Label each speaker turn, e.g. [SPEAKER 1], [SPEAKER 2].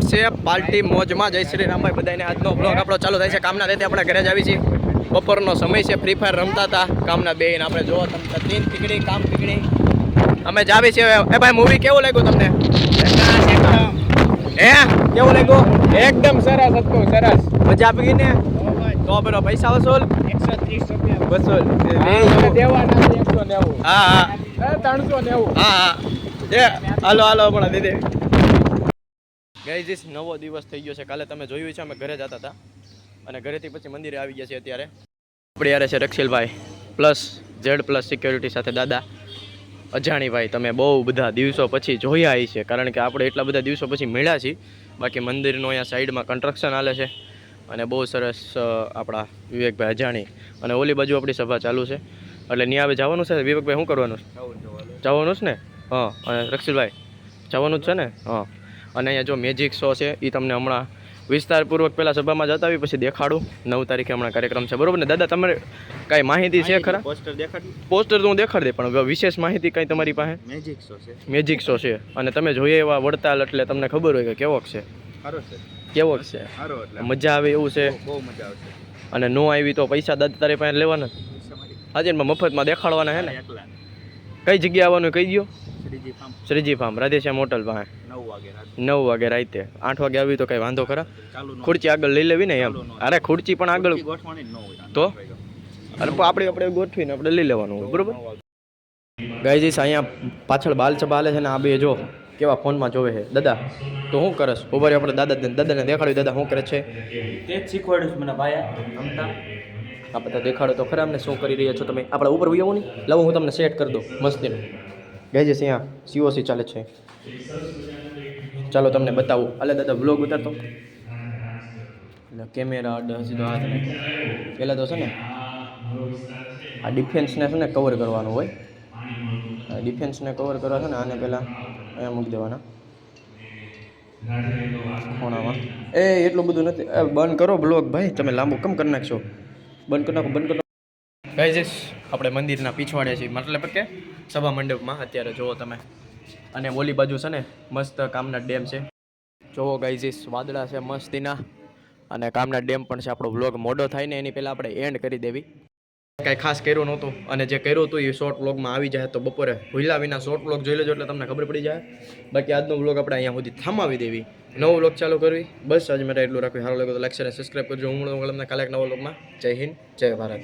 [SPEAKER 1] છે પાર્ટી મોજમાં. જય શ્રી રામભાઈ બધાને. આજનો બ્લોગ આપણો ચાલુ થાય છે. કામના રીતે આપણે ઘરે જ આવી છીએ. બપોરનો સમય છે. ફ્રી ફાયર રમતા હતા કામના બેન. આપણે જોવો તમને તીન ટીકડી કામ ટીકડી અમે જ આવી છીએ. એ ભાઈ મૂવી કેવું લાગ્યું તમને? હે કેવું લાગ્યું?
[SPEAKER 2] એકદમ સરસ હતું, સરસ.
[SPEAKER 1] મજા આપી ગઈ ને? તો બરો પૈસા વસૂલ
[SPEAKER 2] 130 રૂપિયા
[SPEAKER 1] વસૂલ
[SPEAKER 2] દેવાના 190.
[SPEAKER 1] હા હા
[SPEAKER 2] 390.
[SPEAKER 1] હા હા એ હાલો હાલો પણ દીદી ગાઈઝ નવો દિવસ થઈ ગયો છે. કાલે તમે જોયું છે અમે ઘરે જતા હતા અને ઘરેથી પછી મંદિરે આવી ગયા છે. અત્યારે આપણે યારે છે રક્ષિલભાઈ પ્લસ ઝેડ પ્લસ સિક્યોરિટી સાથે દાદા અજાણીભાઈ. તમે બહુ બધા દિવસો પછી જોયા છે, કારણ કે આપણે એટલા બધા દિવસો પછી મળ્યા છીએ. બાકી મંદિરનો અહીંયા સાઈડમાં કન્સ્ટ્રક્શન હાલે છે અને બહુ સરસ આપણા વિવેકભાઈ અજાણી અને ઓલી બાજુ આપણી સભા ચાલુ છે. એટલે ત્યાં હવે જવાનું છે. વિવેકભાઈ શું કરવાનું છે? જવાનું છે ને? હા. અને રક્ષિલભાઈ જવાનું જ છે ને? હા. અને અહીંયા જો મેજિક શો છે એ તમને હમણાં વિસ્તારપૂર્વક પહેલાં સભામાં જતા આવી પછી દેખાડું. 9 તારીખે હમણાં કાર્યક્રમ છે, બરોબર ને દાદા? તમારે કાંઈ માહિતી છે ખરા? પોસ્ટર તો હું દેખાડી દે, પણ વિશેષ માહિતી કાંઈ તમારી પાસે? મેજિક શો છે અને તમે જોઈએ એવા વડતાલ, એટલે તમને ખબર હોય કે કેવોક છે. કેવોક છે? મજા આવે એવું છે?
[SPEAKER 2] બહુ મજા આવશે.
[SPEAKER 1] અને નો આવી તો પૈસા દાદા તારી પાસે લેવાના? આજે મફતમાં દેખાડવાના છે ને? કઈ જગ્યાએ આવવાનું કહી દો. શ્રીજી ફાર્મ રાધેશ્યામ હોટલ પાસે 9 વાગે રાતે. 8 વાગે આવી તો કઈ વાંધો ખરા? ખુરચી આગળ લઈ લેવી ને એમ? અરે ખુરચી પણ આગળ તો આપણે ગોઠવીને આપણે લઈ લેવાનું હોય, બરોબર? ગાઈઝ અહીંયા પાછળ બાલસભા હાલે છે ને. આ બે જો કેવા ફોનમાં જોવે છે. દાદા તો શું કરસ? ઉભા આપણે દાદાને દેખાડ્યું. દાદા શું કરે છે
[SPEAKER 2] તે જ શીખવાડ્યું મને ભાઈ રમતા.
[SPEAKER 1] આ બધા દેખાડો તો ખરા અમને શું કરી રહ્યા છો તમે. આપણે ઉપર આવો ને, લાવો હું તમને સેટ કરી દઉં મસ્તીનું. ગાઈઝ અહીંયા COC ચાલે છે. ચાલો તમને બતાવું. અલે દાદા બ્લોગ ઉતારતો એટલે કેમેરા સીધો હાથ પહેલાં તો છે ને આ ડિફેન્સને છે ને કવર કરવાનું હોય. ડિફેન્સને કવર કરવા છે ને આને પહેલાં અહીંયા મૂકી દેવાના ખૂણામાં. એટલું બધું નથી. બંધ કરો બ્લોગ ભાઈ, તમે લાંબુ કમ કરી નાખશો. બંધ કરી નાખો, બંધ કરી નાખો. ગાઈઝ આપણે મંદિરના પીછવાડે છીએ, મતલબ કે સભા મંડપમાં અત્યારે જુઓ તમે. અને ઓલી બાજુ છે ને મસ્ત કામના ડેમ છે. જુઓ ગાઈઝ વાદળા છે મસ્તીના અને કામના ડેમ પણ છે. આપણો વ્લોગ મોડો થાય ને એની પહેલાં આપણે એન્ડ કરી દેવી. કાંઈ ખાસ કર્યું નહોતું અને જે કર્યું હતું એ શોર્ટ વ્લોગમાં આવી જાય. તો બપોરે ભૂલા વિના શોર્ટ વ્લોગ જોઈ લેજો એટલે તમને ખબર પડી જાય. બાકી આજનો વ્લોગ આપણે અહીંયા સુધી થમાવી દેવી, નવો વ્લોગ ચાલુ કરવી. બસ આજ માટે એટલું રાખવી. સારું લાગ્યું તો લાઈક શેર અને સબસ્ક્રાઈબ કરજો. હું તમને કાલે એક નવો વ્લોગમાં. જય હિન્દ, જય ભારત.